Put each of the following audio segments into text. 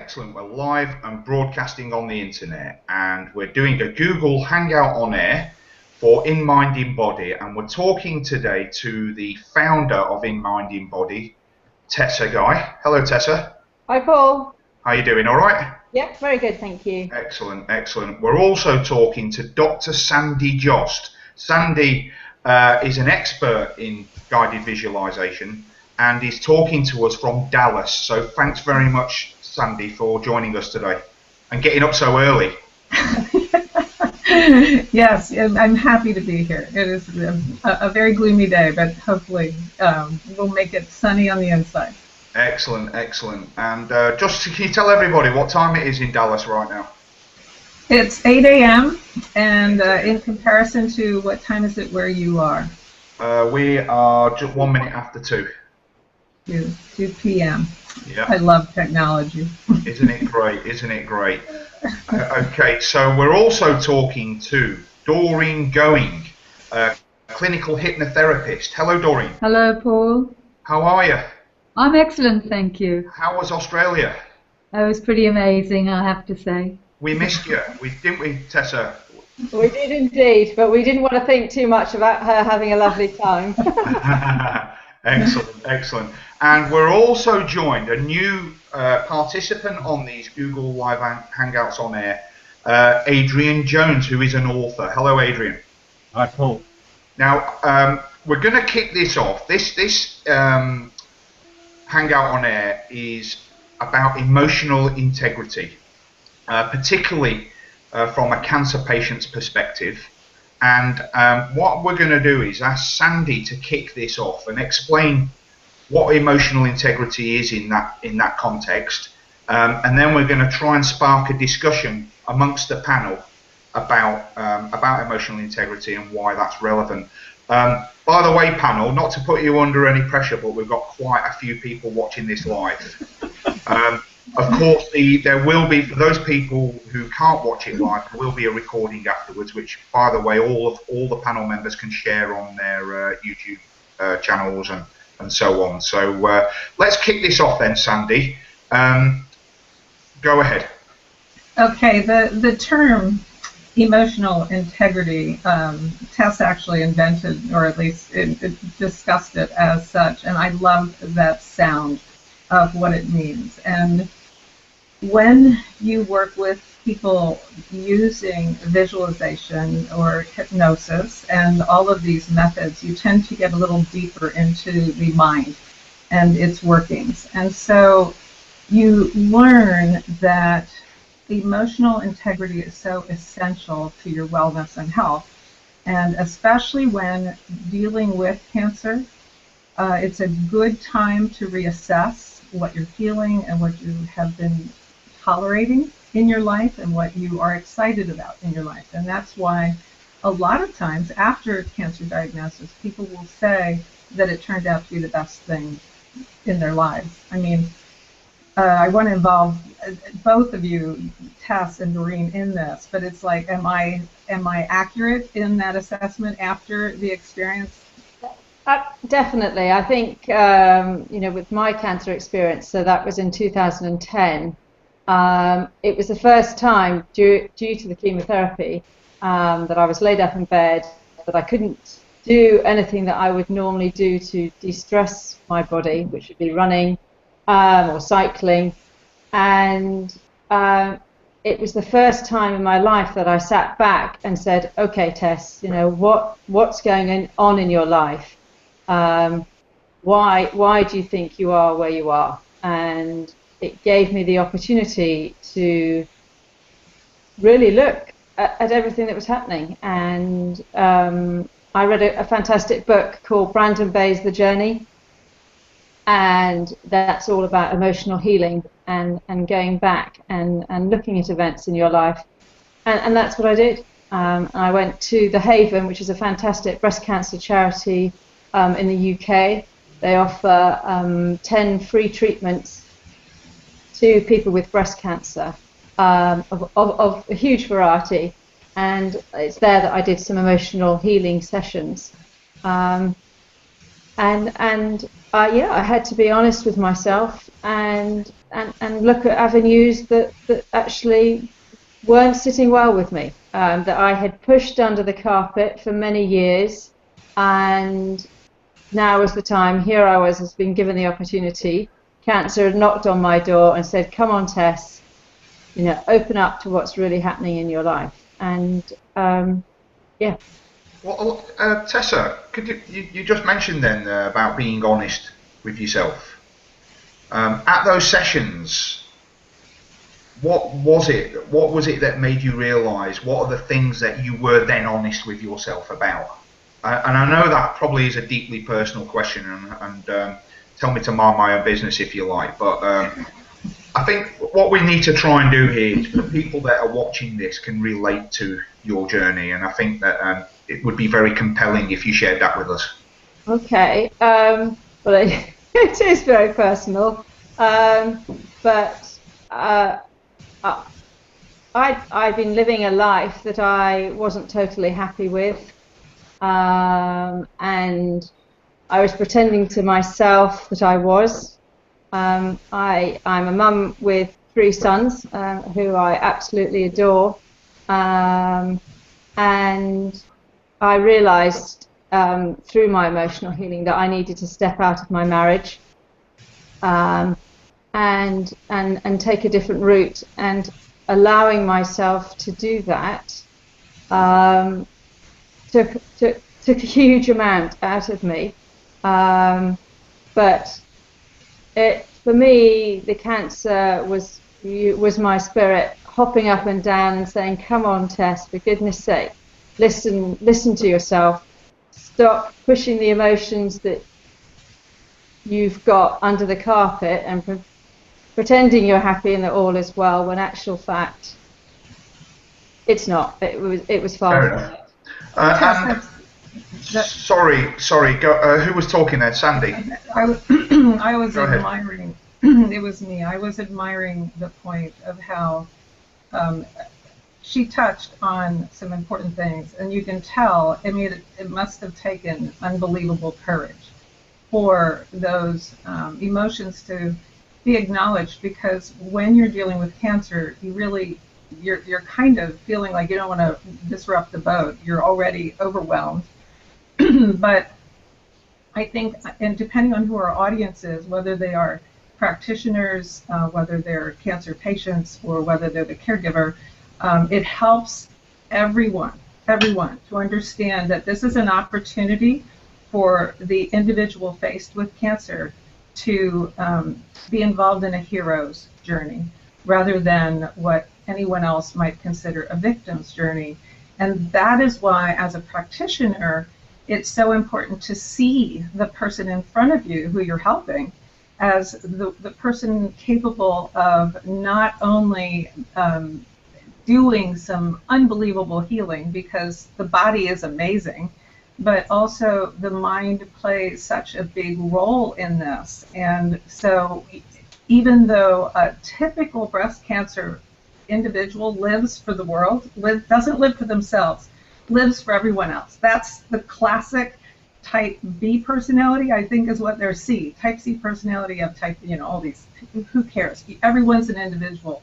excellent. We're live and broadcasting on the internet, and we're doing a Google Hangout on air for In Mind in Body, and we're talking today to the founder of In Mind in Body, Tessa Guy. Hello, Tessa. Hi, Paul. How are you doing? All right? Yep, very good, thank you. Excellent, excellent. We're also talking to Dr. Sandy Jost. Sandy is an expert in guided visualization, and he's talking to us from Dallas. So thanks very much, Sandy, for joining us today and getting up so early. Yes, I'm happy to be here. It is a very gloomy day, but hopefully we'll make it sunny on the inside. Excellent, excellent. And just can you tell everybody what time it is in Dallas right now? It's 8 a.m. and in comparison to what time is it where you are? We are just 1 minute after 2. 2 p.m. Yeah. I love technology. Isn't it great? Isn't it great? Okay, so we're also talking to Doreen Gowing, clinical hypnotherapist. Hello, Doreen. Hello, Paul. How are you? I'm excellent, thank you. How was Australia? It was pretty amazing, I have to say. We missed you, didn't we, Tessa? We did indeed, but we didn't want to think too much about her having a lovely time. Excellent, excellent. And we're also joined, a new participant on these Google Live Hangouts on air, Adrianne Jones, who is an author. Hello, Adrianne. Hi, Paul. Now, we're going to kick this off. This Hangout on air is about emotional integrity, particularly from a cancer patient's perspective. And what we're going to do is ask Sandy to kick this off and explain what emotional integrity is in that context, and then we're going to try and spark a discussion amongst the panel about emotional integrity and why that's relevant. By the way, panel, not to put you under any pressure, but we've got quite a few people watching this live. Of course, there will be, for those people who can't watch it live, there will be a recording afterwards, which, by the way, all the panel members can share on their YouTube channels and so on. So let's kick this off then, Sandy. Go ahead. Okay, the term emotional integrity, Tess actually invented, or at least it discussed it as such, and I love that sound of what it means. And when you work with people using visualization or hypnosis and all of these methods, you tend to get a little deeper into the mind and its workings. And so you learn that emotional integrity is so essential to your wellness and health. And especially when dealing with cancer, it's a good time to reassess what you're feeling and what you have been tolerating in your life and what you are excited about in your life. And that's why a lot of times after cancer diagnosis, people will say that it turned out to be the best thing in their lives. I mean, I want to involve both of you, Tess and Doreen, in this, but it's like, am I accurate in that assessment after the experience? Definitely. I think, with my cancer experience, so that was in 2010, it was the first time, due to the chemotherapy, that I was laid up in bed, that I couldn't do anything that I would normally do to de-stress my body, which would be running or cycling. And it was the first time in my life that I sat back and said, okay, Tess, what's going on in your life? Why do you think you are where you are? And it gave me the opportunity to really look at everything that was happening. And I read a fantastic book called Brandon Bay's The Journey, and that's all about emotional healing and going back and looking at events in your life. And that's what I did. I went to The Haven, which is a fantastic breast cancer charity in the UK. They offer 10 free treatments to people with breast cancer of a huge variety, and it's there that I did some emotional healing sessions. Yeah, I had to be honest with myself and look at avenues that actually weren't sitting well with me, that I had pushed under the carpet for many years, and now was the time. Here I was, has been given the opportunity. Cancer had knocked on my door and said, "Come on, Tess, open up to what's really happening in your life." And yeah. Well, Tessa, could you just mentioned then about being honest with yourself. At those sessions, what was it that made you realise? What are the things that you were then honest with yourself about? And I know that probably is a deeply personal question, and tell me to mind my own business if you like, but I think what we need to try and do here is the people that are watching this can relate to your journey, and I think that it would be very compelling if you shared that with us. Okay, well, it is very personal, but I'd been living a life that I wasn't totally happy with, and I was pretending to myself that I was. I'm a mum with 3 sons who I absolutely adore, and I realised through my emotional healing that I needed to step out of my marriage and take a different route, and allowing myself to do that took a huge amount out of me, but for me, the cancer was my spirit hopping up and down and saying, "Come on, Tess, for goodness sake, listen to yourself. Stop pushing the emotions that you've got under the carpet and pretending you're happy and that all is well, when actual fact, it's not. It was far from it." Sorry. Go, who was talking there? Sandy. I was admiring. It was me. I was admiring the point of how she touched on some important things, and you can tell. I mean, it must have taken unbelievable courage for those emotions to be acknowledged, because when you're dealing with cancer, you're kind of feeling like you don't want to disrupt the boat. You're already overwhelmed. But I think, and depending on who our audience is, whether they are practitioners, whether they're cancer patients, or whether they're the caregiver, it helps everyone to understand that this is an opportunity for the individual faced with cancer to be involved in a hero's journey rather than what anyone else might consider a victim's journey. And that is why, as a practitioner, it's so important to see the person in front of you who you're helping as the person capable of not only doing some unbelievable healing, because the body is amazing, but also the mind plays such a big role in this. And so even though a typical breast cancer individual lives for the world, doesn't live for themselves, lives for everyone else. That's the classic type B personality, I think, is what they're C. Type C personality of type, all these, who cares? Everyone's an individual.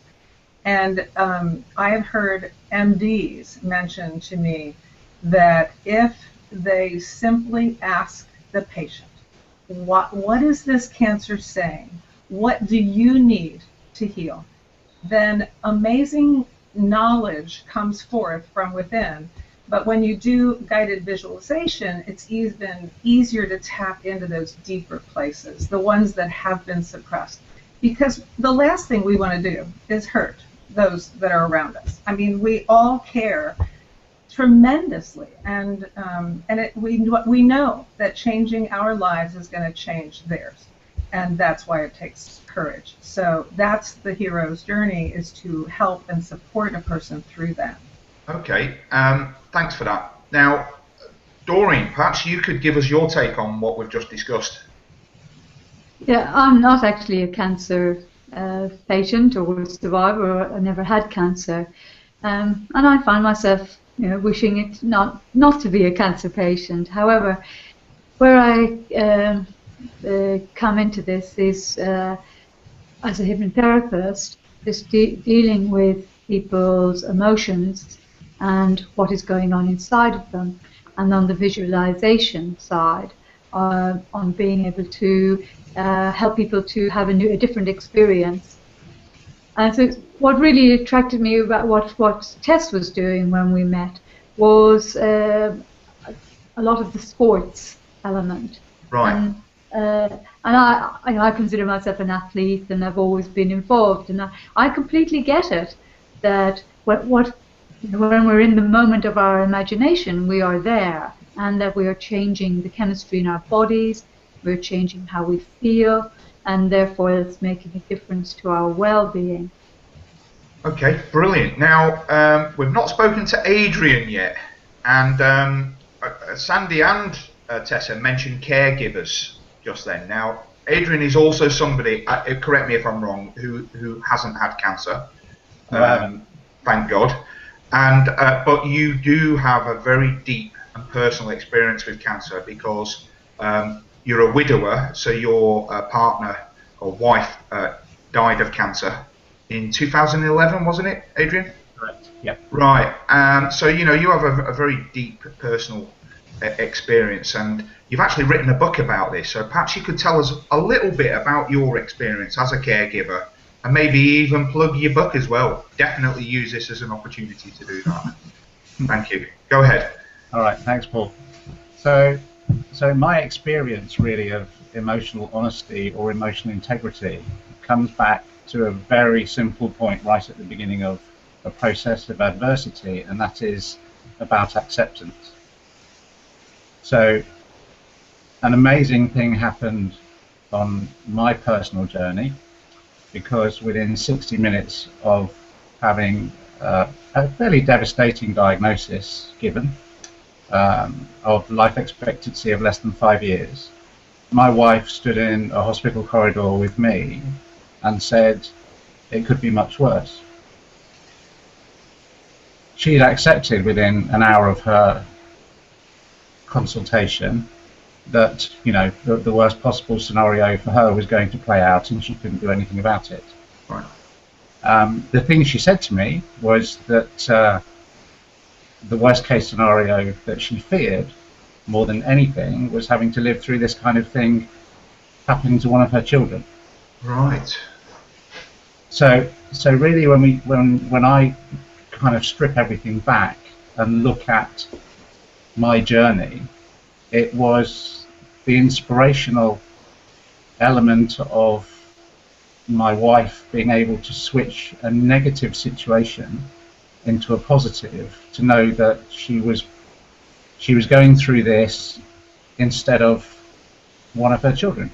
And I have heard MDs mention to me that if they simply ask the patient, what is this cancer saying? What do you need to heal? Then amazing knowledge comes forth from within. But when you do guided visualization, it's even easier to tap into those deeper places, the ones that have been suppressed. Because the last thing we want to do is hurt those that are around us. I mean, we all care tremendously, and we know that changing our lives is going to change theirs, and that's why it takes courage. So that's the hero's journey, is to help and support a person through that. Okay, thanks for that. Now, Doreen, perhaps you could give us your take on what we've just discussed. Yeah, I'm not actually a cancer patient or survivor. I never had cancer, and I find myself, wishing it not to be a cancer patient. However, where I come into this is as a hypnotherapist, just dealing with people's emotions and what is going on inside of them, and on the visualization side, on being able to help people to have a different experience. And so what really attracted me about what Tess was doing when we met was a lot of the sports element. Right. And I consider myself an athlete, and I've always been involved, and I completely get it that when we're in the moment of our imagination, we are there, and that we are changing the chemistry in our bodies, we're changing how we feel, and therefore it's making a difference to our well-being. Okay, brilliant. Now, we've not spoken to Adrianne yet, and Sandy and Tessa mentioned caregivers just then. Now, Adrianne is also somebody, correct me if I'm wrong, who hasn't had cancer. Thank God. And but you do have a very deep and personal experience with cancer, because you're a widower, so your partner or wife died of cancer in 2011, wasn't it, Adrianne? Correct. Yeah. Right. So you have a very deep personal experience, and you've actually written a book about this. So perhaps you could tell us a little bit about your experience as a caregiver, and maybe even plug your book as well. Definitely use this as an opportunity to do that. Thank you. Go ahead. All right. Thanks, Paul. So my experience really of emotional honesty or emotional integrity comes back to a very simple point right at the beginning of a process of adversity, and that is about acceptance. So an amazing thing happened on my personal journey, because within 60 minutes of having a fairly devastating diagnosis given of life expectancy of less than 5 years, my wife stood in a hospital corridor with me and said it could be much worse. She had accepted within an hour of her consultation that the worst possible scenario for her was going to play out, and she couldn't do anything about it. Right. The thing she said to me was that the worst case scenario that she feared more than anything was having to live through this kind of thing happening to one of her children. Right. So really, when I kind of strip everything back and look at my journey, it was the inspirational element of my wife being able to switch a negative situation into a positive, to know that she was going through this instead of one of her children.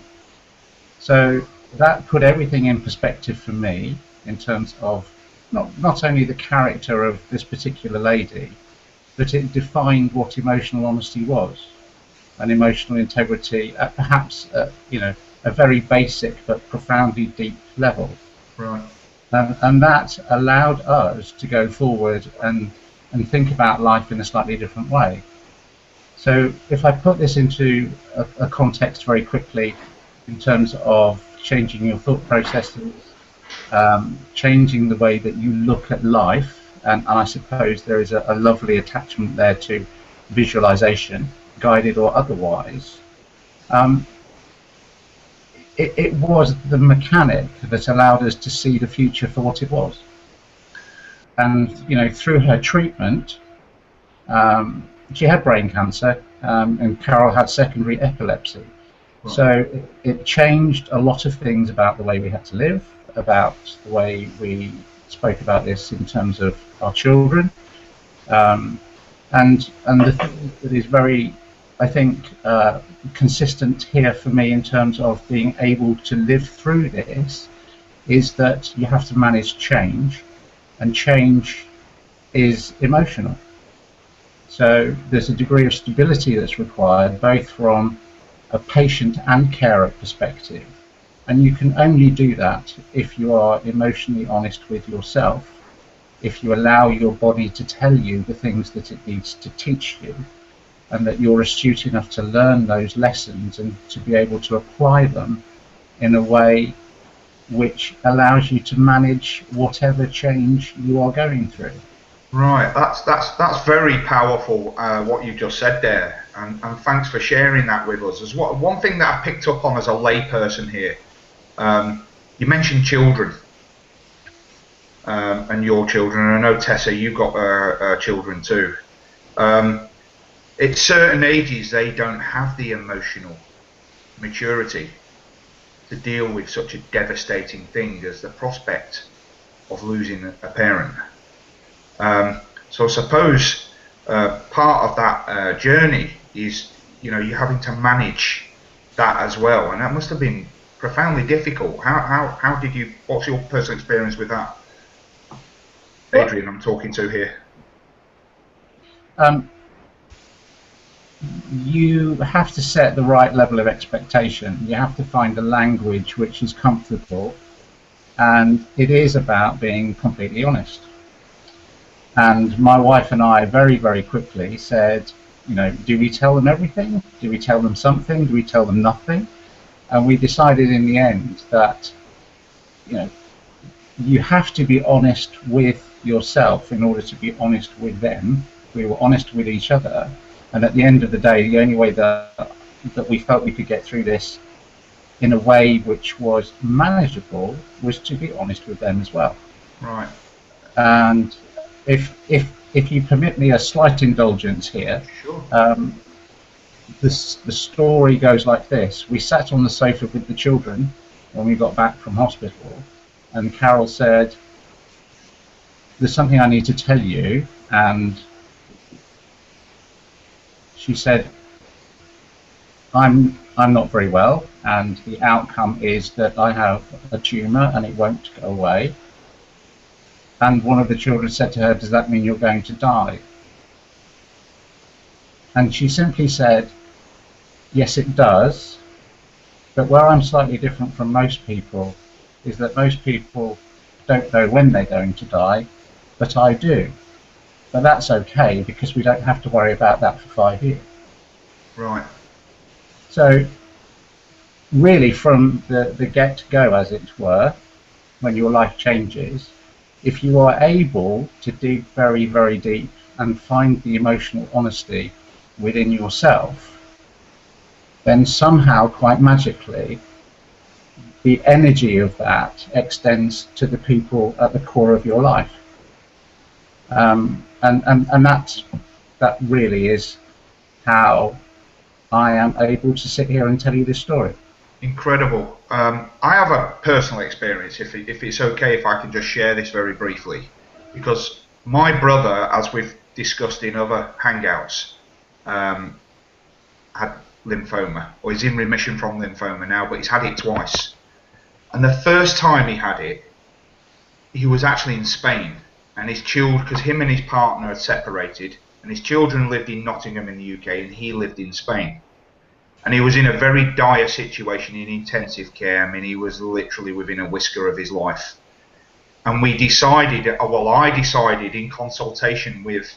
So that put everything in perspective for me, in terms of not only the character of this particular lady, but it defined what emotional honesty was, and emotional integrity at perhaps a very basic but profoundly deep level. Right. And that allowed us to go forward and think about life in a slightly different way. So if I put this into a context very quickly, in terms of changing your thought processes, changing the way that you look at life, and I suppose there is a lovely attachment there to visualization, guided or otherwise. It was the mechanic that allowed us to see the future for what it was. And through her treatment, she had brain cancer, and Carol had secondary epilepsy. Right. So it changed a lot of things about the way we had to live, about the way we spoke about this in terms of our children, and the thing that is very, I think, consistent here for me in terms of being able to live through this, is that you have to manage change, and change is emotional. So there's a degree of stability that's required, both from a patient and carer perspective, and you can only do that if you are emotionally honest with yourself, if you allow your body to tell you the things that it needs to teach you, and that you're astute enough to learn those lessons and to be able to apply them in a way which allows you to manage whatever change you are going through. Right, that's very powerful, what you just said there, and thanks for sharing that with us. As well, one thing that I picked up on as a layperson here, you mentioned children, and your children, and I know, Tessa, you've got children too. At certain ages, they don't have the emotional maturity to deal with such a devastating thing as the prospect of losing a parent. So I suppose part of that journey is, you having to manage that as well, and that must have been profoundly difficult. How did you? What's your personal experience with that, Adrianne? I'm talking to here. You have to set the right level of expectation. You have to find a language which is comfortable, and it is about being completely honest. And my wife and I very, very quickly said, do we tell them everything? Do we tell them something? Do we tell them nothing? And we decided in the end that, you have to be honest with yourself in order to be honest with them. We were honest with each other. And at the end of the day, the only way that we felt we could get through this in a way which was manageable was to be honest with them as well. Right. And if you permit me a slight indulgence here, sure. The story goes like this. We sat on the sofa with the children when we got back from hospital, and Carol said, "There's something I need to tell you," and she said, I'm not very well, and the outcome is that I have a tumour and it won't go away. And one of the children said to her, "Does that mean you're going to die?" And she simply said, "Yes, it does. But where I'm slightly different from most people is that most people don't know when they're going to die, but I do. But that's okay because we don't have to worry about that for 5 years." Right. So really from the get-go, as it were, when your life changes, if you are able to dig very, very deep and find the emotional honesty within yourself, then somehow, quite magically, the energy of that extends to the people at the core of your life. And that really is how I am able to sit here and tell you this story. Incredible. I have a personal experience, if it's okay if I can just share this very briefly, because my brother, as we've discussed in other Hangouts, had lymphoma, or is in remission from lymphoma now, but he's had it twice. And the first time he had it, he was actually in Spain, and his children, because him and his partner had separated, and his children lived in Nottingham in the UK, and he lived in Spain. And he was in a very dire situation in intensive care. I mean, he was literally within a whisker of his life. And we decided, well, I decided in consultation with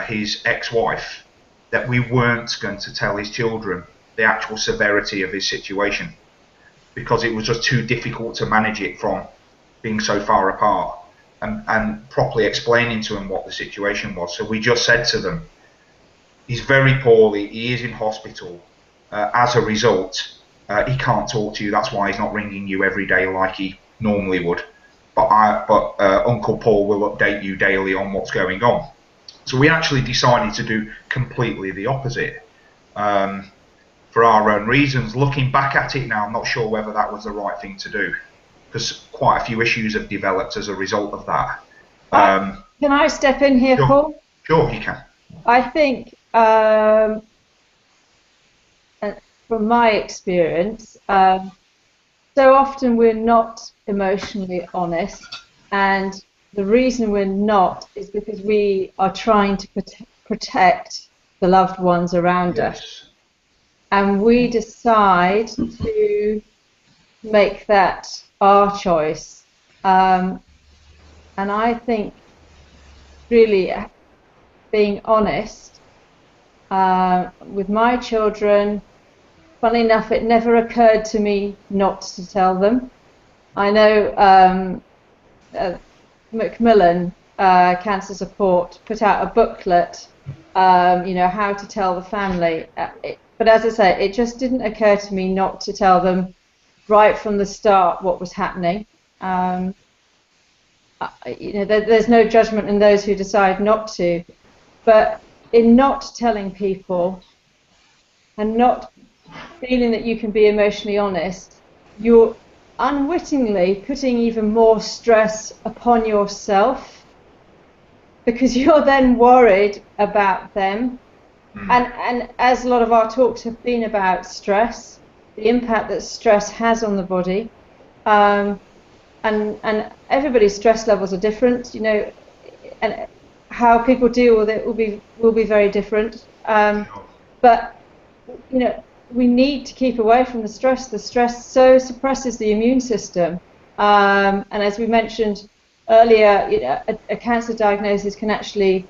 his ex-wife, that we weren't going to tell his children the actual severity of his situation, because it was just too difficult to manage it from being so far apart, and properly explaining to them what the situation was. So we just said to them, he's very poorly, he is in hospital. As a result, he can't talk to you. That's why he's not ringing you every day like he normally would. But Uncle Paul will update you daily on what's going on. So we actually decided to do completely the opposite, for our own reasons. Looking back at it now, I'm not sure whether that was the right thing to do, because quite a few issues have developed as a result of that. Can I step in here, sure, Paul? Sure, you can. I think, from my experience, so often we're not emotionally honest, and the reason we're not is because we are trying to protect the loved ones around us, and we decide to make that our choice. And I think really being honest With my children, funny enough, it never occurred to me not to tell them. I know Macmillan Cancer Support put out a booklet, how to tell the family. But as I say, it just didn't occur to me not to tell them right from the start what was happening. There's no judgment in those who decide not to, but in not telling people and not feeling that you can be emotionally honest, you're unwittingly putting even more stress upon yourself, because you're then worried about them. And as a lot of our talks have been about stress, the impact that stress has on the body, and everybody's stress levels are different, and how people deal with it will be very different. But we need to keep away from the stress. The stress so suppresses the immune system, and as we mentioned earlier, a cancer diagnosis can actually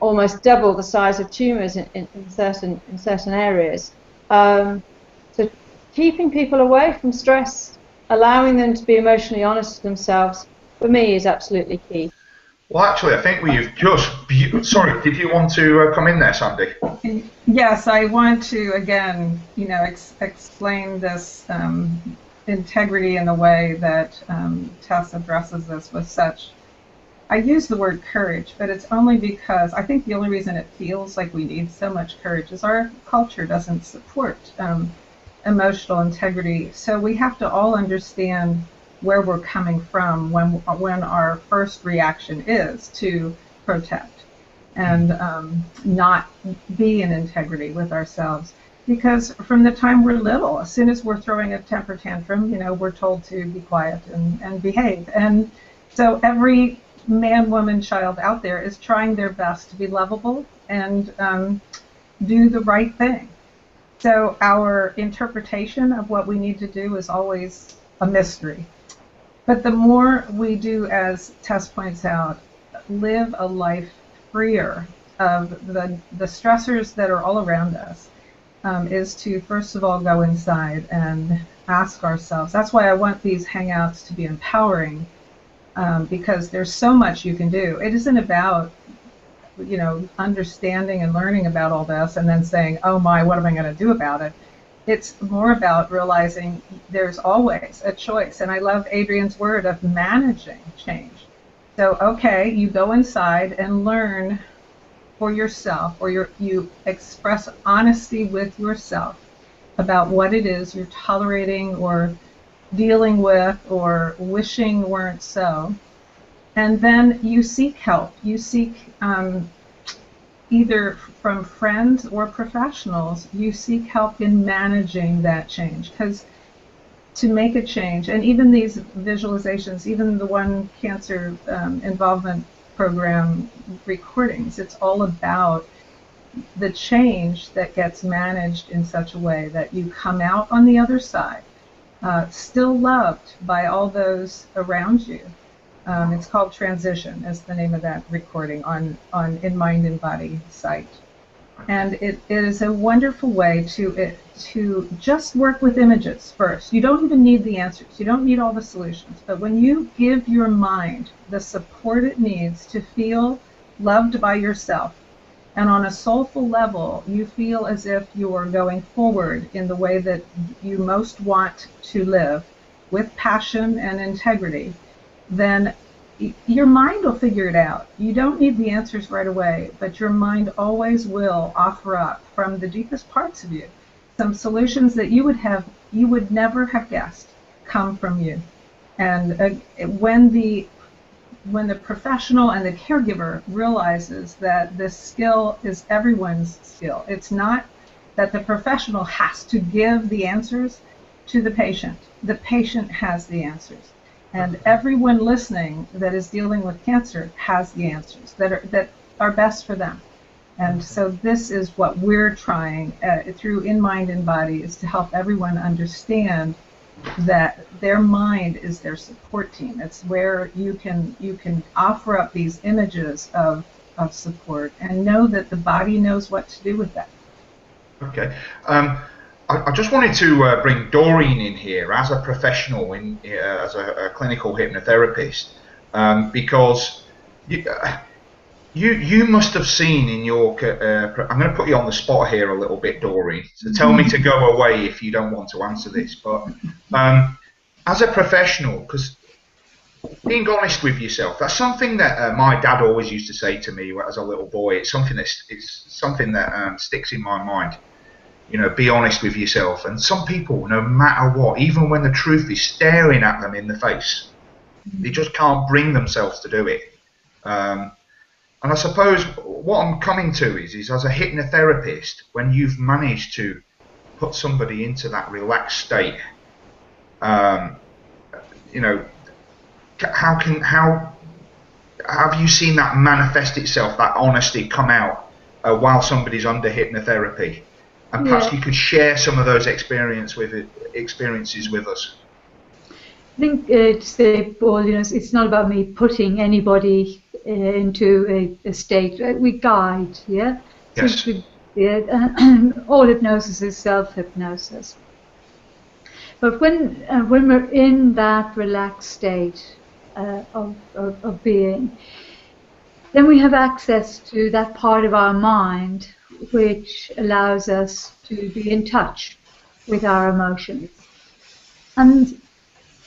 almost double the size of tumours in certain areas. So keeping people away from stress, allowing them to be emotionally honest with themselves, for me, is absolutely key. Well, actually, I think we've just... Sorry, did you want to come in there, Sandy? Yes, I want to, again, explain this integrity in the way that Tess addresses this with such... I use the word courage, but it's only because I think the only reason it feels like we need so much courage is our culture doesn't support emotional integrity. So we have to all understand where we're coming from when our first reaction is to protect and not be in integrity with ourselves. Because from the time we're little, as soon as we're throwing a temper tantrum, we're told to be quiet and behave. And so every man, woman, child out there is trying their best to be lovable and do the right thing. So our interpretation of what we need to do is always a mystery. But the more we do, as Tess points out, live a life freer of the stressors that are all around us, is to first of all go inside and ask ourselves. That's why I want these hangouts to be empowering, because there's so much you can do. It isn't about understanding and learning about all this and then saying, oh my, what am I going to do about it? It's more about realizing there's always a choice. And I love Adrianne's word of managing change. So, okay, you go inside and learn for yourself, or you express honesty with yourself about what it is you're tolerating or dealing with or wishing weren't so. And then you seek help. You seek either from friends or professionals, you seek help in managing that change. Because to make a change, and even these visualizations, even the One Cancer Involvement Program recordings, it's all about the change that gets managed in such a way that you come out on the other side, still loved by all those around you. It's called Transition, is the name of that recording on In Mind and Body site. And it is a wonderful way to just work with images first. You don't even need the answers. You don't need all the solutions. But when you give your mind the support it needs to feel loved by yourself, and on a soulful level, you feel as if you are going forward in the way that you most want to live, with passion and integrity, then your mind will figure it out. You don't need the answers right away, but your mind always will offer up from the deepest parts of you some solutions that you would never have guessed come from you. And when the professional and the caregiver realizes that this skill is everyone's skill, it's not that the professional has to give the answers to the patient. The patient has the answers. And everyone listening that is dealing with cancer has the answers that are best for them. And so this is what we're trying through In Mind and Body, is to help everyone understand that their mind is their support team. It's where you can offer up these images of support, and know that the body knows what to do with that. Okay. I just wanted to bring Doreen in here as a professional, as a clinical hypnotherapist, because you must have seen in your. I'm going to put you on the spot here a little bit, Doreen. So tell me to go away if you don't want to answer this. But as a professional, because being honest with yourself, that's something that my dad always used to say to me as a little boy. It's something that sticks in my mind. You know, be honest with yourself. And some people, no matter what, even when the truth is staring at them in the face, they just can't bring themselves to do it. And I suppose what I'm coming to is as a hypnotherapist, when you've managed to put somebody into that relaxed state, you know, how have you seen that manifest itself, that honesty come out while somebody's under hypnotherapy? And perhaps you could share some of those experiences with us. I think to say, Paul, you know, it's not about me putting anybody into a state. We guide, yeah. Yes. So all hypnosis is self-hypnosis. But when we're in that relaxed state of being, then we have access to that part of our mind which allows us to be in touch with our emotions. And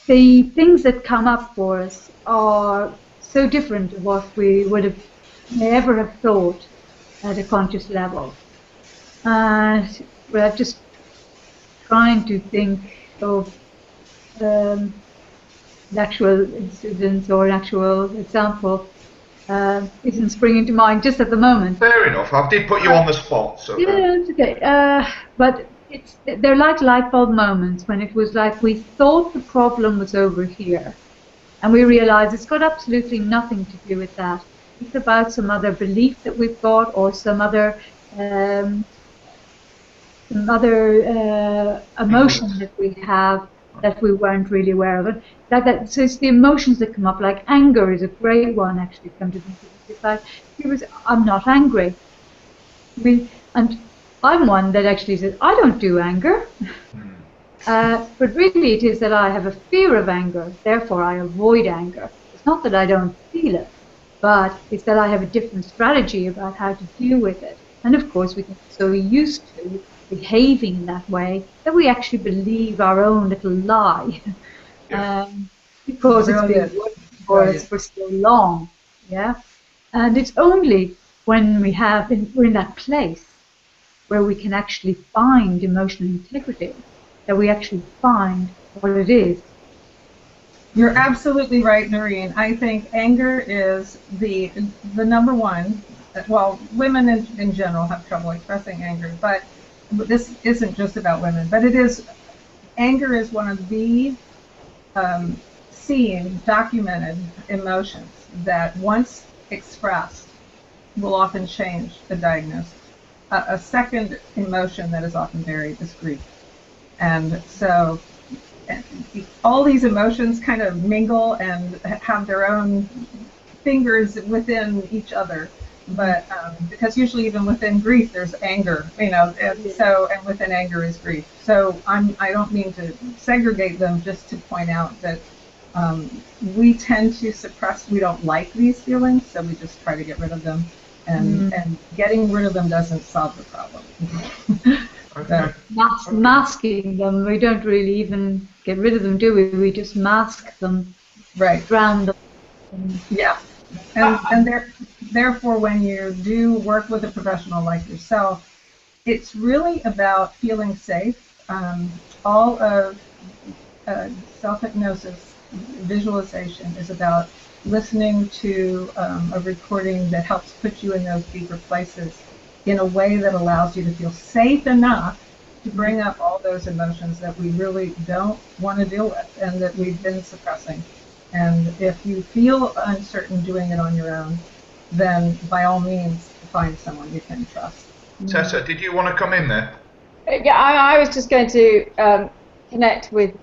the things that come up for us are so different to what we would have never have thought at a conscious level. And we're just trying to think of an actual incident or an actual example. Isn't springing to mind just at the moment. Fair enough. I did put you on the spot. So yeah, it's okay. But they're like light bulb moments when it was like we thought the problem was over here, and we realized it's got absolutely nothing to do with that. It's about some other belief that we've got, or some other emotion that we have that we weren't really aware of it. So it's the emotions that come up, like anger is a great one, actually, come to think of it. It's like, I'm not angry. I mean, and I'm one that actually says, I don't do anger. But really it is that I have a fear of anger, therefore I avoid anger. It's not that I don't feel it, but it's that I have a different strategy about how to deal with it. And of course we get so used to behaving in that way that we actually believe our own little lie. Because it's been working for us for so long, yeah. And it's only when we're in that place where we can actually find emotional integrity that we actually find what it is. You're absolutely right, Doreen. I think anger is the number one. Well, women in general have trouble expressing anger, but this isn't just about women. But anger is one of the seen, documented emotions that once expressed will often change the diagnosis. A second emotion that is often buried is grief. And so all these emotions kind of mingle and have their own fingers within each other. But because usually even within grief there's anger, you know, and within anger is grief. So I don't mean to segregate them, just to point out that we tend to suppress. We don't like these feelings, so we just try to get rid of them, and getting rid of them doesn't solve the problem. Okay. Masking them, we don't really even get rid of them, do we? We just mask them, right? Drown them. Yeah. And therefore, when you do work with a professional like yourself, it's really about feeling safe. All of self-hypnosis, visualization is about listening to a recording that helps put you in those deeper places in a way that allows you to feel safe enough to bring up all those emotions that we really don't want to deal with and that we've been suppressing. And if you feel uncertain doing it on your own, then by all means find someone you can trust. Tessa, did you want to come in there? Yeah, I was just going to connect with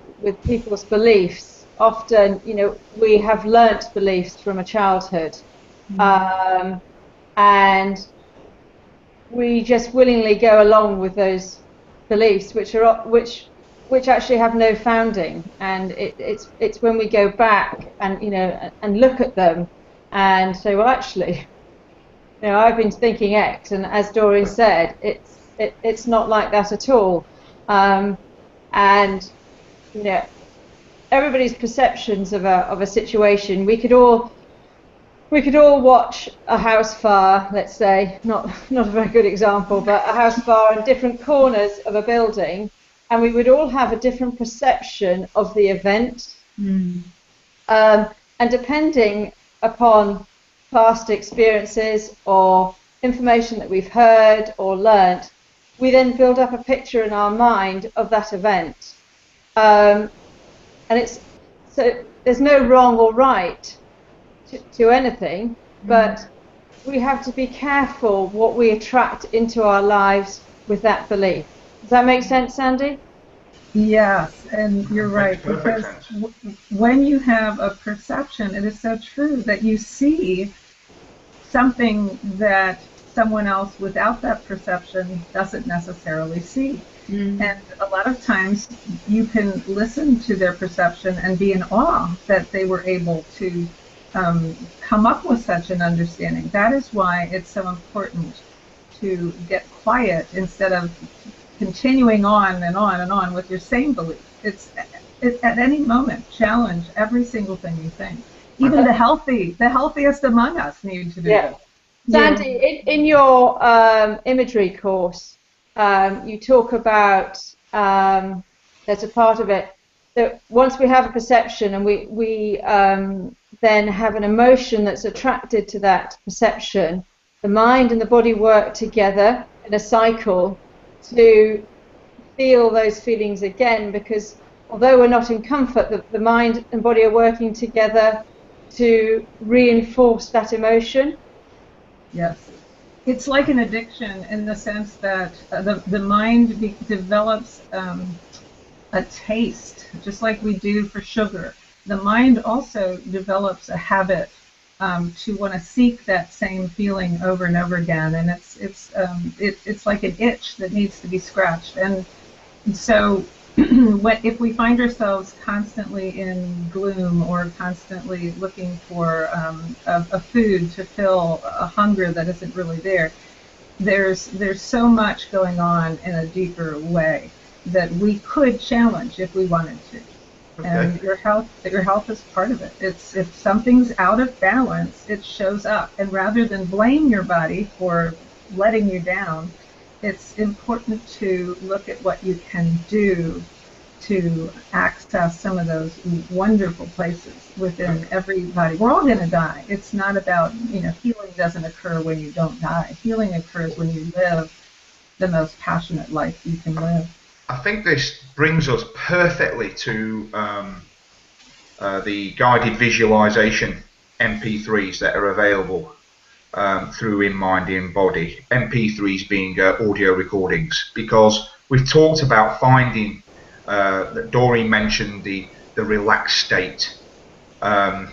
people's beliefs. Often, you know, we have learnt beliefs from a childhood, and we just willingly go along with those beliefs, which actually have no founding. And it's when we go back and and look at them and say, well, actually, I've been thinking X, and as Doreen said, it's not like that at all. And everybody's perceptions of a situation. We could all watch a house fire, let's say, not a very good example, but a house fire in different corners of a building, and we would all have a different perception of the event. And depending upon past experiences or information that we've heard or learnt, we then build up a picture in our mind of that event. And so there's no wrong or right to anything, but we have to be careful what we attract into our lives with that belief. Does that make sense, Sandy? Yes, and you're right, because when you have a perception, it is so true that you see something that someone else without that perception doesn't necessarily see. And a lot of times you can listen to their perception and be in awe that they were able to come up with such an understanding. That is why it's so important to get quiet instead of continuing on and on and on with your same belief. It's at any moment challenge every single thing you think. Even the healthiest among us need to do this. Sandy, in your imagery course, you talk about, there's a part of it, that once we have a perception and we then have an emotion that's attracted to that perception, the mind and the body work together in a cycle to feel those feelings again, because although we're not in comfort, the mind and body are working together to reinforce that emotion. Yes. It's like an addiction in the sense that the mind develops a taste, just like we do for sugar. The mind also develops a habit to want to seek that same feeling over and over again, and it's like an itch that needs to be scratched. And so if we find ourselves constantly in gloom or constantly looking for a food to fill a hunger that isn't really there, there's so much going on in a deeper way that we could challenge if we wanted to. Okay. And your health is part of it. If something's out of balance, it shows up. And rather than blame your body for letting you down, it's important to look at what you can do to access some of those wonderful places within everybody. We're all going to die. It's not about, healing doesn't occur when you don't die. Healing occurs when you live the most passionate life you can live. I think this brings us perfectly to the guided visualization MP3s that are available through In Mind, In Body. MP3s being audio recordings, because we've talked about finding, that Doreen mentioned the relaxed state, and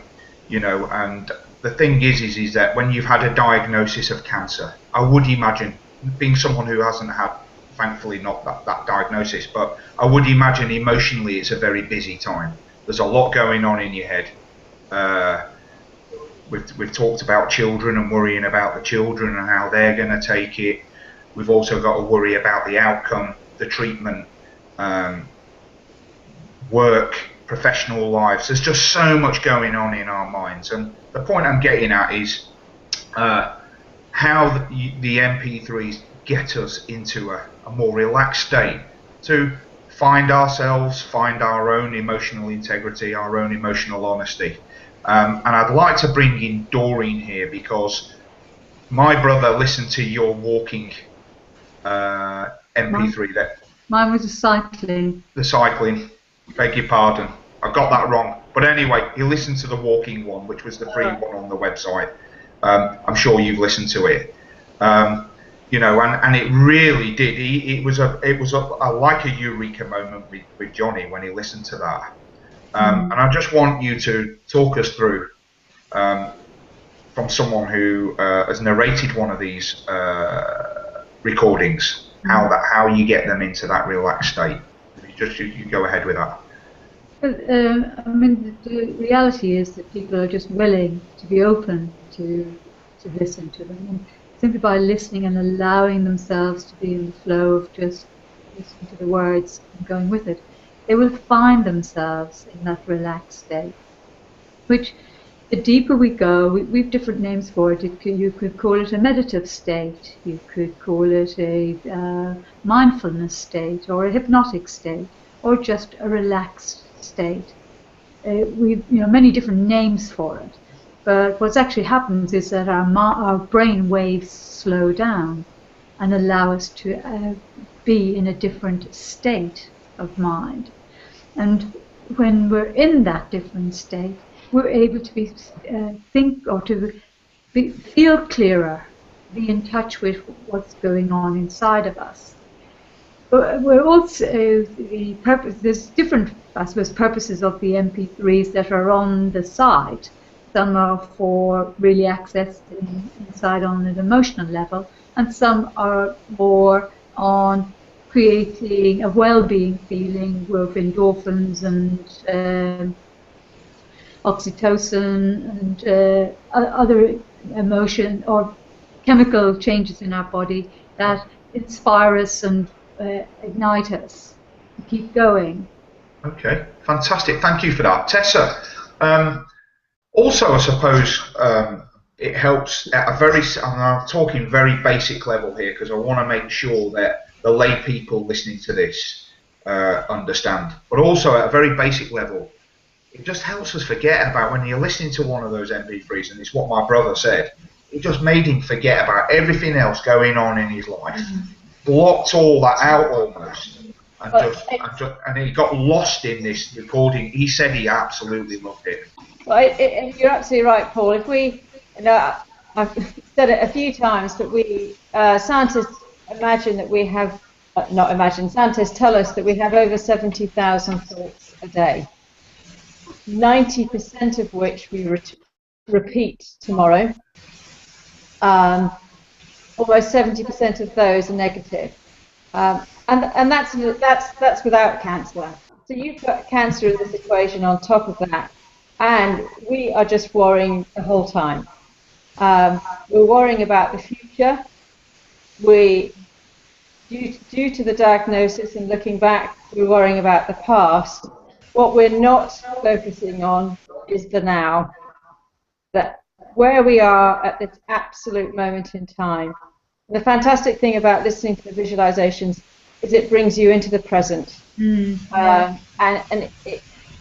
the thing is that when you've had a diagnosis of cancer, I would imagine, being someone who hasn't had, thankfully not that diagnosis, but I would imagine emotionally it's a very busy time. There's a lot going on in your head. We've talked about children and worrying about the children and how they're going to take it. We've also got to worry about the outcome, the treatment, work, professional lives. There's just so much going on in our minds, and the point I'm getting at is how the MP3s get us into a more relaxed state to find ourselves, find our own emotional integrity, our own emotional honesty. And I'd like to bring in Doreen here, because my brother listened to your walking MP3. Mine was the cycling. Beg your pardon, I got that wrong. But anyway, he listened to the walking one, which was the free one on the website. I'm sure you've listened to it. And it really did. It was like a eureka moment with Johnny when he listened to that. And I just want you to talk us through from someone who has narrated one of these recordings, how you get them into that relaxed state. You go ahead with that. But, I mean, the reality is that people are just willing to be open to listen to them. And simply by listening and allowing themselves to be in the flow of just listening to the words and going with it, they will find themselves in that relaxed state. Which, the deeper we go, we've different names for it. You could call it a meditative state, you could call it a mindfulness state, or a hypnotic state, or just a relaxed state. We've many different names for it. But what actually happens is that our brain waves slow down and allow us to be in a different state of mind. And when we're in that different state, we're able to feel clearer, be in touch with what's going on inside of us. But we're also there's different, I suppose, purposes of the MP3s that are on the site. Some are for really accessing inside on an emotional level, and some are more on creating a well-being feeling with endorphins and oxytocin and other emotion or chemical changes in our body that inspire us and ignite us to keep going. Okay, fantastic. Thank you for that, Tessa. Also, I suppose it helps at a very, I'm talking very basic level here because I want to make sure that the lay people listening to this understand. But also at a very basic level, it just helps us forget about when you're listening to one of those MP3s, and it's what my brother said, it just made him forget about everything else going on in his life. Blocked all that out almost. And he got lost in this recording. He said he absolutely loved it. Well, you're absolutely right, Paul. If we, I've said it a few times, but scientists imagine that we have, scientists tell us that we have over 70,000 thoughts a day, 90% of which we repeat tomorrow. Almost 70% of those are negative. And that's without cancer. So you've got cancer in this equation on top of that, and we are just worrying the whole time. We're worrying about the future. Due to the diagnosis and looking back, we're worrying about the past. What we're not focusing on is the now, that where we are at this absolute moment in time. And the fantastic thing about listening to the visualizations is it brings you into the present, and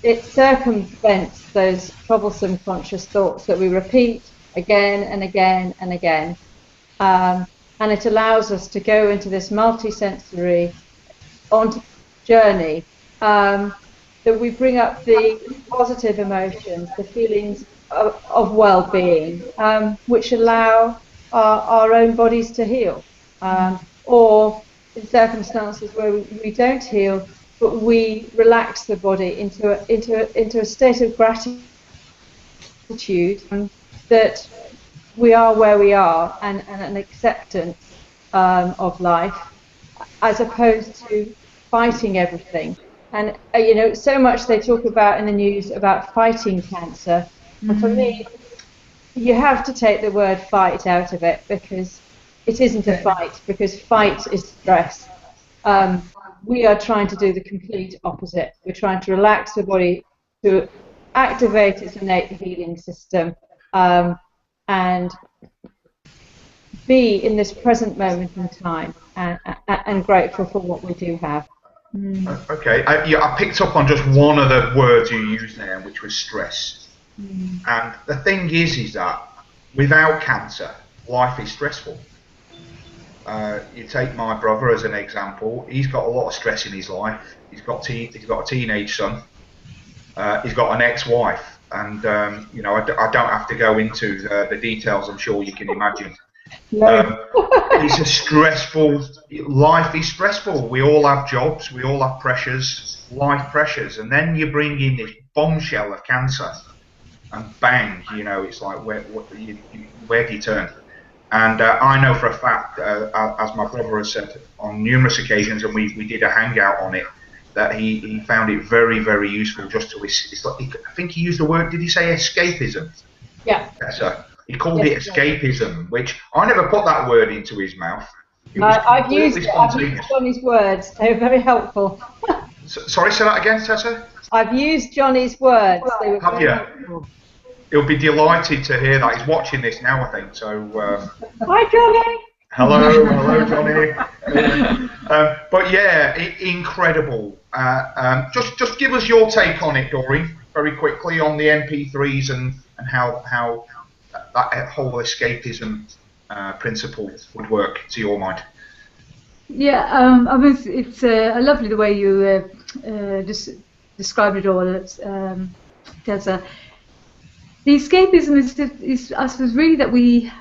it circumvents those troublesome conscious thoughts that we repeat again and again and again, and it allows us to go into this multi-sensory journey that we bring up the positive emotions, the feelings of well-being, which allow our own bodies to heal, or in circumstances where we don't heal, but we relax the body into a state of gratitude that we are where we are, and an acceptance of life, as opposed to fighting everything. And so much they talk about in the news about fighting cancer, and for me, you have to take the word fight out of it, because it isn't a fight, because fight is stress. We are trying to do the complete opposite. We're trying to relax the body, to activate its innate healing system, and be in this present moment in time, and grateful for what we do have. Okay, I picked up on just one of the words you used there, which was stress. And the thing is that without cancer, life is stressful. You take my brother as an example. He's got a lot of stress in his life. He's got a teenage son. He's got an ex-wife, and I don't have to go into the details. I'm sure you can imagine. It's a stressful life. Is stressful. We all have jobs. We all have pressures, life pressures, and then you bring in this bombshell of cancer. and bang, you know, it's like where do you turn? And I know for a fact, as my brother has said on numerous occasions, and we did a hangout on it, that he found it very, very useful just to, it's like, I think he used the word, did he say escapism? Yeah. Tessa. He called it escapism, which I never put that word into his mouth. I've used Johnny's words. They were very helpful. Sorry, say that again, Tessa? I've used Johnny's words. They were Have very you? helpful. He'll be delighted to hear that. He's watching this now, I think. So. Hi, Johnny. Hello, Johnny. But yeah, incredible. Just give us your take on it, Doreen, very quickly on the MP3s and how that whole escapism principle would work to your mind. Yeah, I mean, it's lovely the way you described it all. Tessa. The escapism is, I suppose, really that we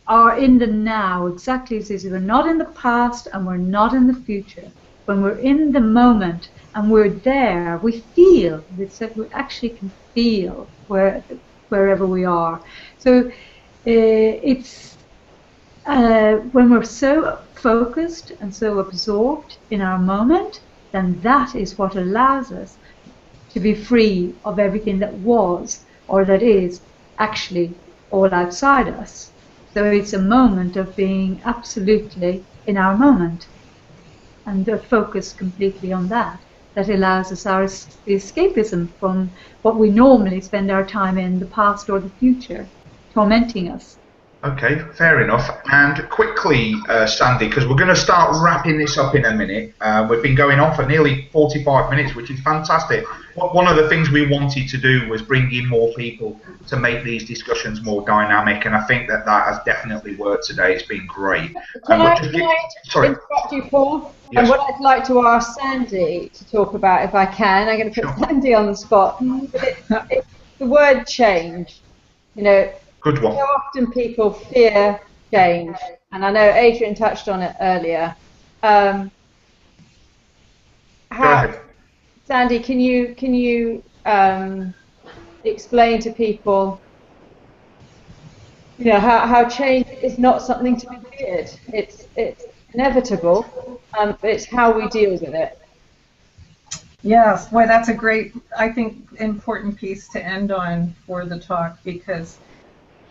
are in the now, exactly as it is. We're not in the past and we're not in the future. When we're in the moment and we're there, we feel. We actually can feel wherever we are. So it's when we're so focused and so absorbed in our moment, then that is what allows us to be free of everything that was or that is actually all outside us. So it's a moment of being absolutely in our moment and focus completely on that. That allows us the escapism from what we normally spend our time in, the past or the future, tormenting us. Okay, fair enough. And quickly, Sandy, because we're going to start wrapping this up in a minute. We've been going on for nearly 45 minutes, which is fantastic. One of the things we wanted to do was bring in more people to make these discussions more dynamic, and I think that has definitely worked today. It's been great. Can I interrupt you, Paul? Yes. And what I'd like to ask Sandy to talk about, if I can, I'm going to put Sandy on the spot. It's the word change. You know, good one. So often people fear change, and I know Adrianne touched on it earlier. Go ahead. Sandy, can you explain to people, you know, how change is not something to be feared? It's inevitable, but it's how we deal with it. Yes, boy, that's a great, I think, important piece to end on for the talk, because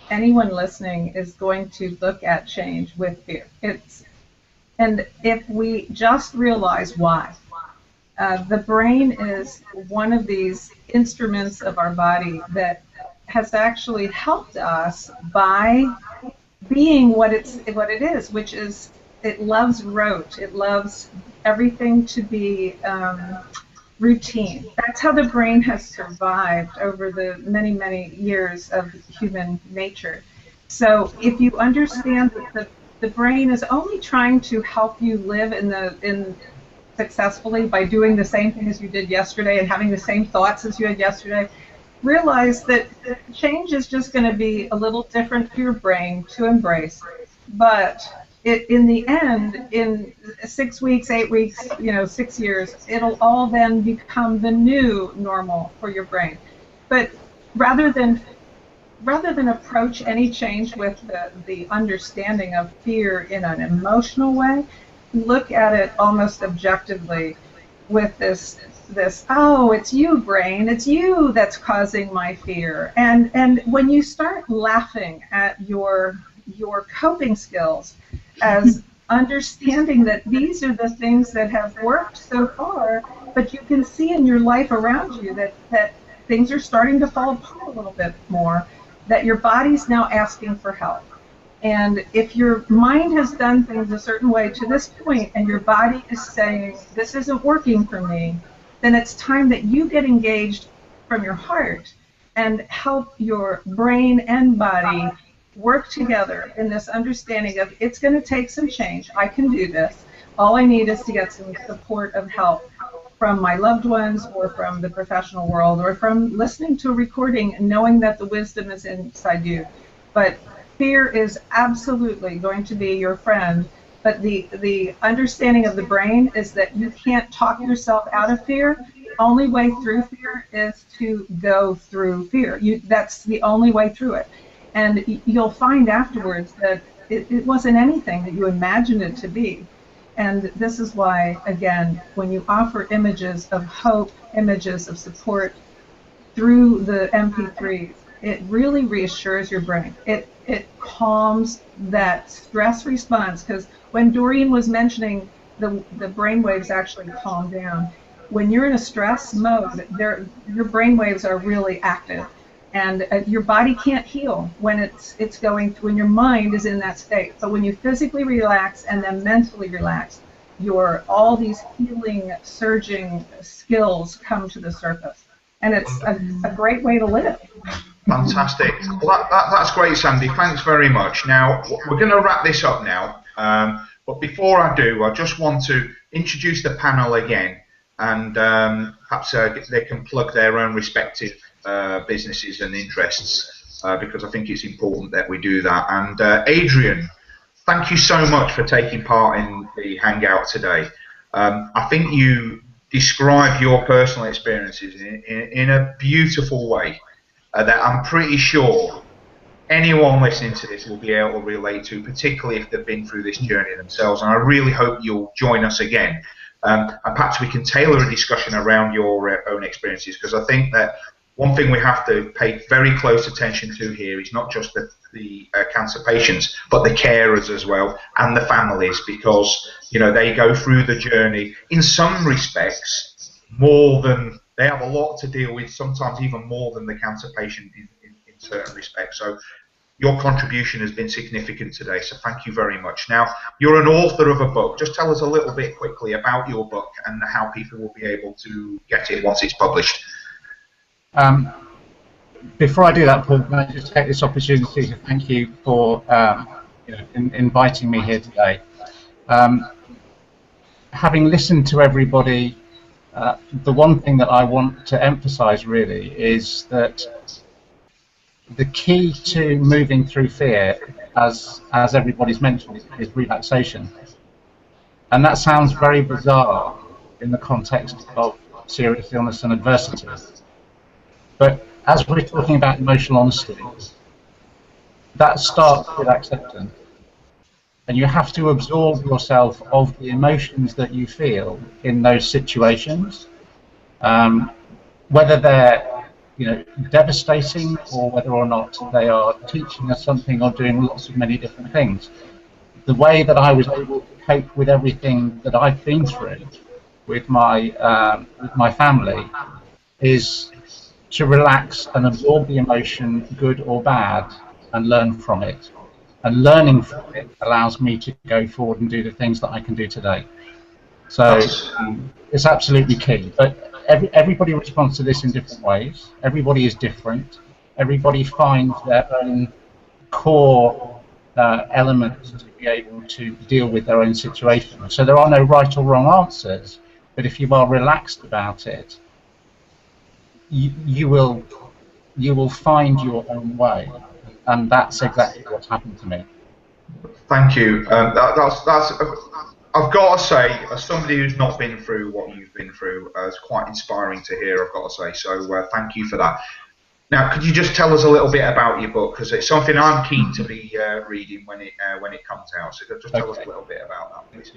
anyone listening is going to look at change with fear. And if we just realize why, the brain is one of these instruments of our body that has actually helped us by being what it is, which is it loves rote. It loves everything to be routine. That's how the brain has survived over the many, many years of human nature. So if you understand that the brain is only trying to help you live successfully by doing the same thing as you did yesterday and having the same thoughts as you had yesterday, realize that change is just going to be a little different for your brain to embrace. But in the end, in 6 weeks, 8 weeks, 6 years, it'll all then become the new normal for your brain. But rather than approach any change with the understanding of fear in an emotional way, look at it almost objectively with this, oh, it's you, brain, it's you that's causing my fear. And when you start laughing at your coping skills as understanding that these are the things that have worked so far, but you can see in your life around you that things are starting to fall apart a little bit more, that your body's now asking for help. And if your mind has done things a certain way to this point and your body is saying, this isn't working for me, then it's time that you get engaged from your heart and help your brain and body work together in this understanding of it's going to take some change. I can do this. All I need is to get some support of help from my loved ones or from the professional world or from listening to a recording and knowing that the wisdom is inside you. But fear is absolutely going to be your friend, but the understanding of the brain is that you can't talk yourself out of fear. only way through fear is to go through fear. That's the only way through it. And you'll find afterwards that it wasn't anything that you imagined it to be. And this is why, again, when you offer images of hope, images of support through the MP3s, it really reassures your brain. It calms that stress response, because when Doreen was mentioning the brain waves actually calm down, when you're in a stress mode, your brain waves are really active, and your body can't heal when it's going when your mind is in that state. But when you physically relax and then mentally relax, all these healing, surging skills come to the surface, and it's a great way to live. Fantastic. Well, that's great, Sandy. Thanks very much. Now, we're going to wrap this up now. But before I do, I just want to introduce the panel again, and perhaps they can plug their own respective businesses and interests, because I think it's important that we do that. And Adrianne, thank you so much for taking part in the Hangout today. I think you described your personal experiences in a beautiful way. That I'm pretty sure anyone listening to this will be able to relate to, particularly if they've been through this journey themselves. And I really hope you'll join us again. And perhaps we can tailor a discussion around your own experiences, because I think that one thing we have to pay very close attention to here is not just the cancer patients, but the carers as well, and the families, because they go through the journey in some respects more than. They have a lot to deal with, sometimes even more than the cancer patient in certain respects. So your contribution has been significant today, so thank you very much. Now, you're an author of a book. Just tell us a little bit quickly about your book and how people will be able to get it once it's published. Before I do that, Paul, can I just take this opportunity to thank you for inviting me here today. Having listened to everybody, the one thing that I want to emphasize really is that the key to moving through fear, as everybody's mentioned, is relaxation. And that sounds very bizarre in the context of serious illness and adversity. But as we're talking about emotional honesty, that starts with acceptance. And you have to absorb yourself of the emotions that you feel in those situations, whether they're devastating or whether or not they are teaching us something or doing lots of many different things. The way that I was able to cope with everything that I've been through with my family is to relax and absorb the emotion, good or bad, and learn from it. And learning from it allows me to go forward and do the things that I can do today. So it's absolutely key. But everybody responds to this in different ways. Everybody is different. Everybody finds their own core elements to be able to deal with their own situation. So there are no right or wrong answers. But if you are relaxed about it, you will find your own way. And that's exactly what's happened to me. Thank you. I've got to say, as somebody who's not been through what you've been through, it's quite inspiring to hear, I've got to say. So thank you for that. Now, could you just tell us a little bit about your book? Because it's something I'm keen to be reading when it comes out. So just tell us a little bit about that, please.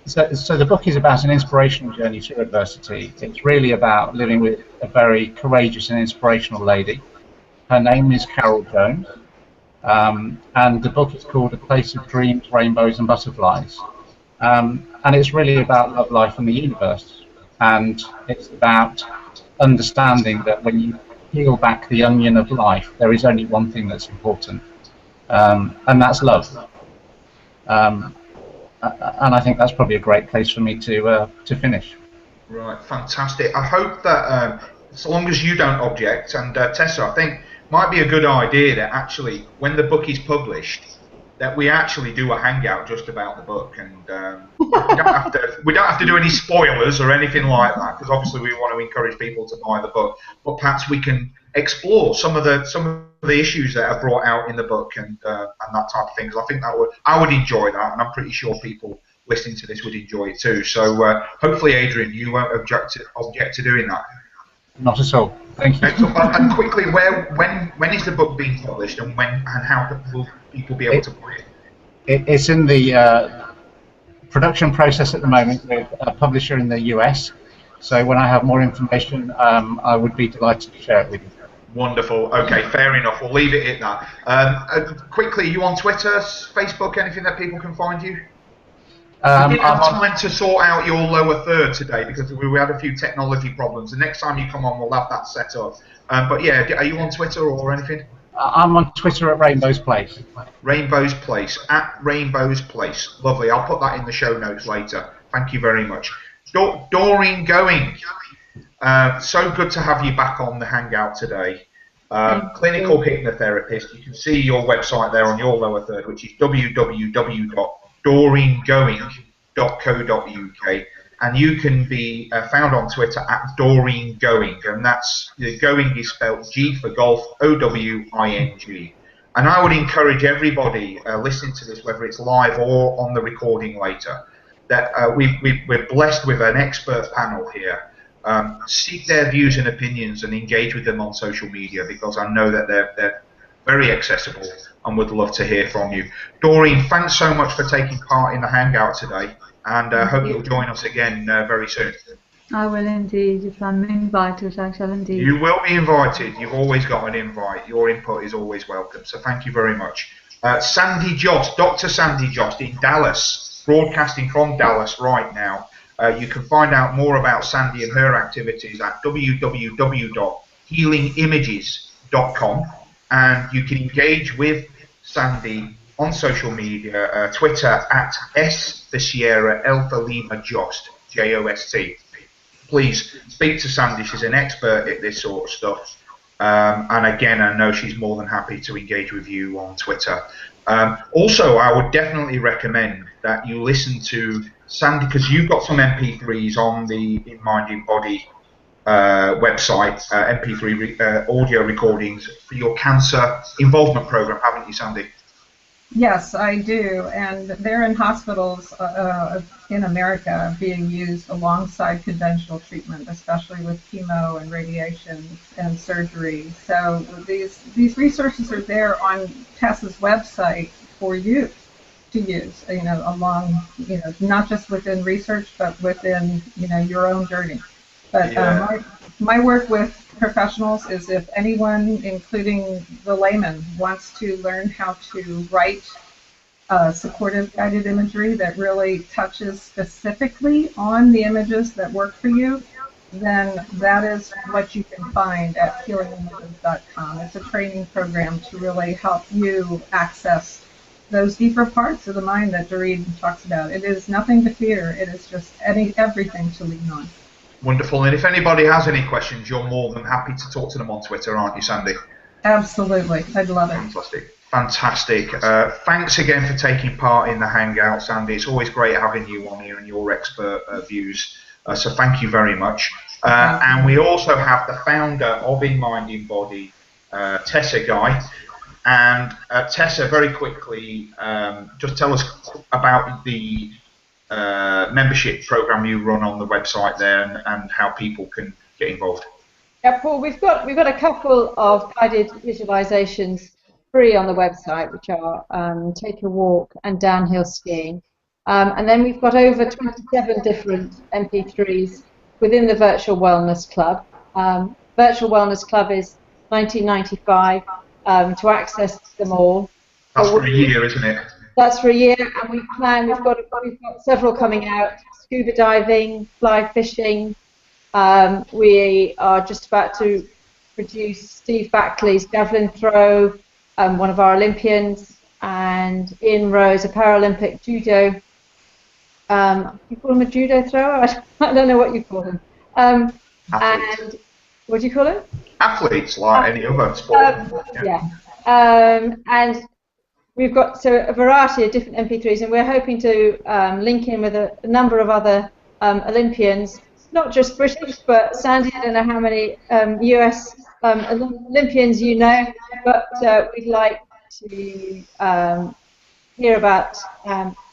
So the book is about an inspirational journey through adversity. It's really about living with a very courageous and inspirational lady. Her name is Carol Jones, and the book is called A Place of Dreams, Rainbows and Butterflies. And it's really about love, life and the universe. And it's about understanding that when you peel back the onion of life, there is only one thing that's important, and that's love. And I think that's probably a great place for me to finish. Right, fantastic. I hope that, so long as you don't object, and Tessa, I think might be a good idea that actually, when the book is published, that we actually do a hangout just about the book, and we don't have to do any spoilers or anything like that, because obviously we want to encourage people to buy the book. But perhaps we can explore some of the issues that are brought out in the book and that type of thing. Because I think I would enjoy that, and I'm pretty sure people listening to this would enjoy it too. So hopefully, Adrian, you won't object to doing that. Not at all. Thank you. Excellent. And quickly, when is the book being published, and how will people be able to buy it? It's in the production process at the moment with a publisher in the US. So when I have more information, I would be delighted to share it with you. Wonderful. Okay, fair enough. We'll leave it at that. Quickly, you on Twitter, Facebook, anything that people can find you? We didn't have time to sort out your lower third today because we had a few technology problems. The next time you come on, we'll have that set up. But yeah, are you on Twitter or anything? I'm on Twitter at Rainbow's Place. Rainbow's Place, at Rainbow's Place. Lovely. I'll put that in the show notes later. Thank you very much. Doreen Gowing. So good to have you back on the Hangout today. Clinical hypnotherapist. You can see your website there on your lower third, which is www.doreengoing.co.uk, and you can be found on Twitter at Doreen Gowing, and that's Going is spelled G for golf, O-W-I-N-G. And I would encourage everybody listening to this, whether it's live or on the recording later, that we're blessed with an expert panel here. Seek their views and opinions and engage with them on social media, because I know that they're very accessible and would love to hear from you. Doreen, thanks so much for taking part in the Hangout today, and hope you'll join us again very soon. I will indeed. If I'm invited, I shall indeed. You will be invited. You've always got an invite. Your input is always welcome, so thank you very much. Sandy Jost, Dr. Sandy Jost in Dallas, broadcasting from Dallas right now. You can find out more about Sandy and her activities at www.healingimages.com, and you can engage with Sandy on social media, Twitter at S for Sierra, L for Lima Jost, J-O-S-T. Please speak to Sandy. She's an expert at this sort of stuff. And again, I know she's more than happy to engage with you on Twitter. Also, I would definitely recommend that you listen to Sandy, because you've got some MP3s on the In Mind in Body website, MP3 audio recordings for your cancer involvement program, haven't you, Sandy? Yes, I do, and they're in hospitals in America being used alongside conventional treatment, especially with chemo and radiation and surgery. So these resources are there on Tessa's website for you to use, along, not just within research, but within, your own journey. But my work with professionals is if anyone, including the layman, wants to learn how to write supportive guided imagery that really touches specifically on the images that work for you, then that is what you can find at healingimages.com. It's a training program to really help you access those deeper parts of the mind that Doreen talks about. It is nothing to fear. It is just everything to lean on. Wonderful. And if anybody has any questions, you're more than happy to talk to them on Twitter, aren't you, Sandy? Absolutely. I'd love it. Fantastic. Thanks again for taking part in the Hangout, Sandy. It's always great having you on here and your expert views. So thank you very much. And we also have the founder of In Mind in Body, Tessa Guy. And Tessa, very quickly, just tell us about the membership program you run on the website there, and how people can get involved. Yeah, Paul, we've got a couple of guided visualizations free on the website, which are Take a Walk and Downhill Skiing. And then we've got over 27 different MP3s within the Virtual Wellness Club. Virtual Wellness Club is $19.95 to access them all. That's for a year, isn't it? That's for a year, and we've got several coming out: scuba diving, fly fishing. We are just about to produce Steve Backley's javelin throw, one of our Olympians, and Ian Rose, a Paralympic judo. You call him a judo thrower? I don't know what you call him. And what do you call him? Athletes, like any other sport. And we've got a variety of different MP3s, and we're hoping to link in with a number of other Olympians, not just British, but Sandy, I don't know how many US Olympians you know, but we'd like to hear about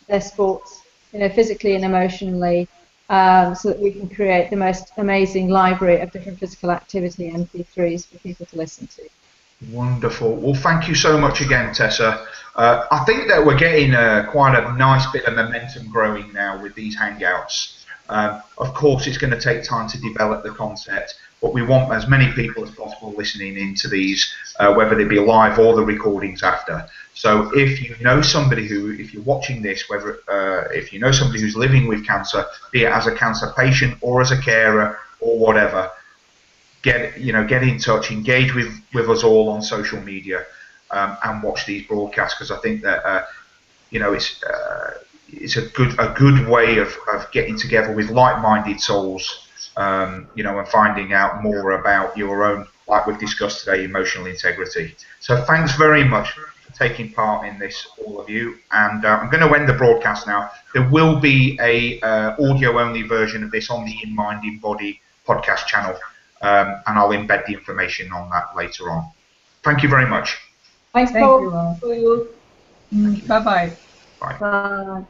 their sports physically and emotionally, so that we can create the most amazing library of different physical activity MP3s for people to listen to. Wonderful. Well, thank you so much again, Tessa. I think that we're getting quite a nice bit of momentum growing now with these Hangouts. Of course, it's going to take time to develop the concept, but we want as many people as possible listening into these, whether they be live or the recordings after. So if you know somebody who, if you're watching this, whether if you know somebody who's living with cancer, be it as a cancer patient or as a carer or whatever, get in touch, engage with us all on social media, and watch these broadcasts, because I think that it's a good way of getting together with like-minded souls, and finding out more about your own, like we've discussed today, emotional integrity. So thanks very much for taking part in this, all of you, and I'm going to end the broadcast now. There will be a audio-only version of this on the In Mind, In Body podcast channel, and I'll embed the information on that later on. Thank you very much. Thanks, Thank Paul. you all. Bye-bye. Bye. Bye.